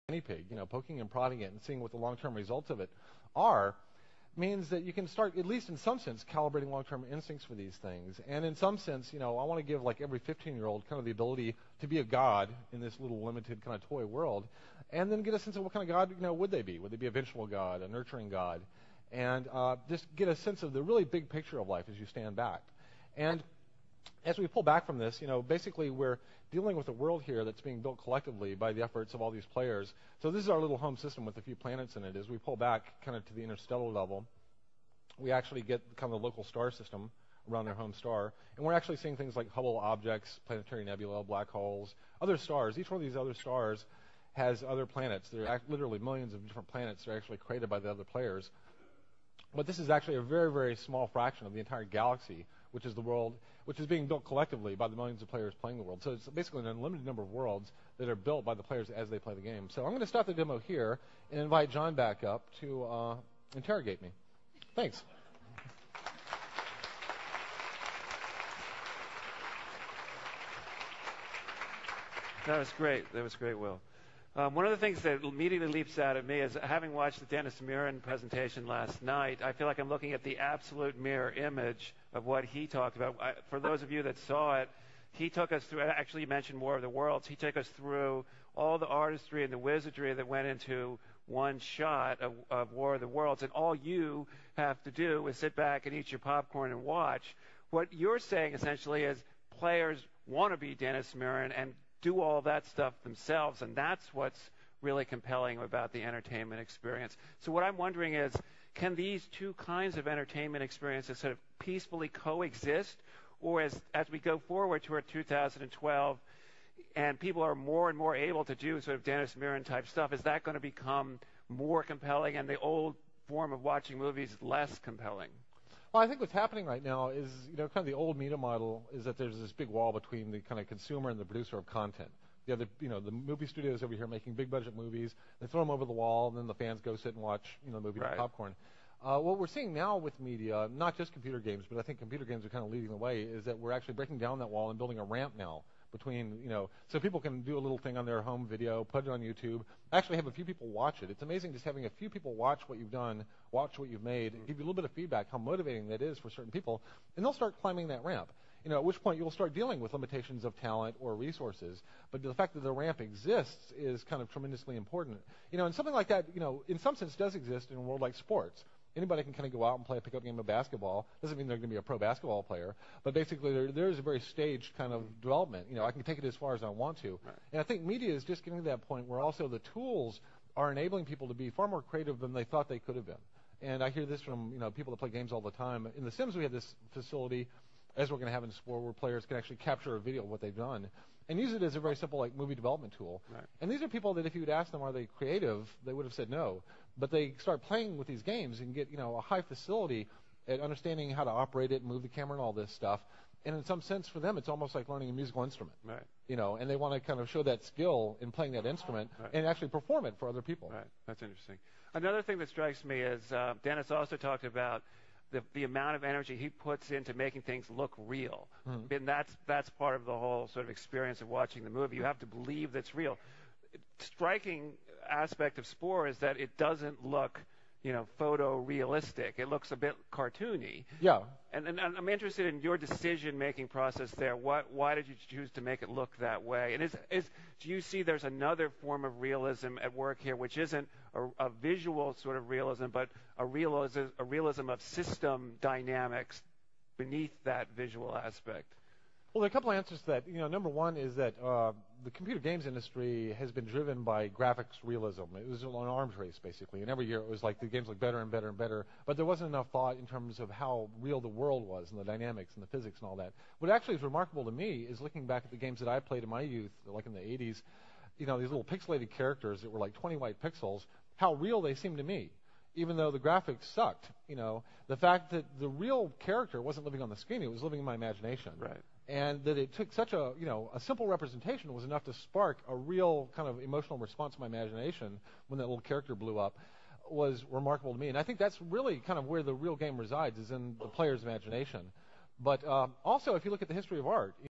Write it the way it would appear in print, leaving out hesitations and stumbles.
guinea pig, poking and prodding it and seeing what the long-term results of it are, means that you can start, at least in some sense, calibrating long-term instincts for these things. And in some sense, I want to give like every 15-year-old kind of the ability to be a god in this little limited kind of toy world, and then get a sense of what kind of god, would they be? Would they be a vengeful god, a nurturing god? And just get a sense of the really big picture of life as you stand back. And as we pull back from this, basically we're dealing with a world here that's being built collectively by the efforts of all these players. So this is our little home system with a few planets in it. As we pull back kind of to the interstellar level, we actually get kind of the local star system around their home star. And we're actually seeing things like Hubble objects, planetary nebula, black holes, other stars. Each one of these other stars has other planets. There are literally millions of different planets that are actually created by the other players. But this is actually a very, very small fraction of the entire galaxy, which is the world, which is being built collectively by the millions of players playing the world. So it's basically an unlimited number of worlds that are built by the players as they play the game. So I'm going to start the demo here and invite John back up to interrogate me. Thanks. That was great. That was great, Will. One of the things that immediately leaps out at me is, having watched the Dennis Muren presentation last night, I feel like I'm looking at the absolute mirror image of what he talked about. For those of you that saw it, he took us through, actually you mentioned War of the Worlds, he took us through all the artistry and the wizardry that went into one shot of War of the Worlds, and all you have to do is sit back and eat your popcorn and watch. What you're saying essentially is players want to be Dennis Muren and do all that stuff themselves, and that's what's really compelling about the entertainment experience. So what I'm wondering is, can these two kinds of entertainment experiences sort of peacefully coexist, or as we go forward toward 2012 and people are more and more able to do sort of Dennis Muren type stuff, is that going to become more compelling and the old form of watching movies less compelling? Well, I think what's happening right now is, kind of the old media model is that there's this big wall between the kind of consumer and the producer of content. The movie studios over here making big budget movies, they throw them over the wall, and then the fans go sit and watch, the movie with popcorn. What we're seeing now with media, not just computer games, but I think computer games are kind of leading the way, is that we're actually breaking down that wall and building a ramp now between, so people can do a little thing on their home video, put it on YouTube, actually have a few people watch it. It's amazing just having a few people watch what you've done, watch what you've made, give you a little bit of feedback, how motivating that is for certain people, and they'll start climbing that ramp. At which point you'll start dealing with limitations of talent or resources. But the fact that the ramp exists is kind of tremendously important. And something like that, in some sense does exist in a world like sports. Anybody can kind of go out and play a pickup game of basketball. Doesn't mean they're going to be a pro basketball player, but basically there's a very staged kind of development. I can take it as far as I want to. Right. And I think media is just getting to that point where also the tools are enabling people to be far more creative than they thought they could have been. And I hear this from people that play games all the time. In The Sims, we have this facility, as we're going to have in Spore, where players can actually capture a video of what they've done and use it as a very simple movie development tool. Right. And these are people that if you would ask them, are they creative, they would have said no. But they start playing with these games and get a high facility at understanding how to operate it and move the camera and all this stuff. And in some sense, for them, it's almost like learning a musical instrument. Right. And they want to kind of show that skill in playing that instrument and actually perform it for other people. Right. That's interesting. Another thing that strikes me is Dennis also talked about the amount of energy he puts into making things look real. Mm-hmm. And that's part of the whole sort of experience of watching the movie. You have to believe that's real. Striking aspect of Spore is that it doesn't look, photorealistic. It looks a bit cartoony. Yeah. And I'm interested in your decision-making process there. Why did you choose to make it look that way? And do you see there's another form of realism at work here, which isn't a visual sort of realism, but a realism of system dynamics beneath that visual aspect? Well, there are a couple answers to that. Number one is that the computer games industry has been driven by graphics realism. It was an arms race, basically, and every year it was like the games looked better and better and better, but there wasn't enough thought in terms of how real the world was and the dynamics and the physics and all that. What actually is remarkable to me is looking back at the games that I played in my youth, like in the 80s, these little pixelated characters that were like 20 white pixels, how real they seemed to me, even though the graphics sucked. The fact that the real character wasn't living on the screen, it was living in my imagination. Right. And that it took such a simple representation was enough to spark a real kind of emotional response to my imagination when that little character blew up was remarkable to me. And I think that's really kind of where the real game resides, is in the player's imagination. But also, if you look at the history of art,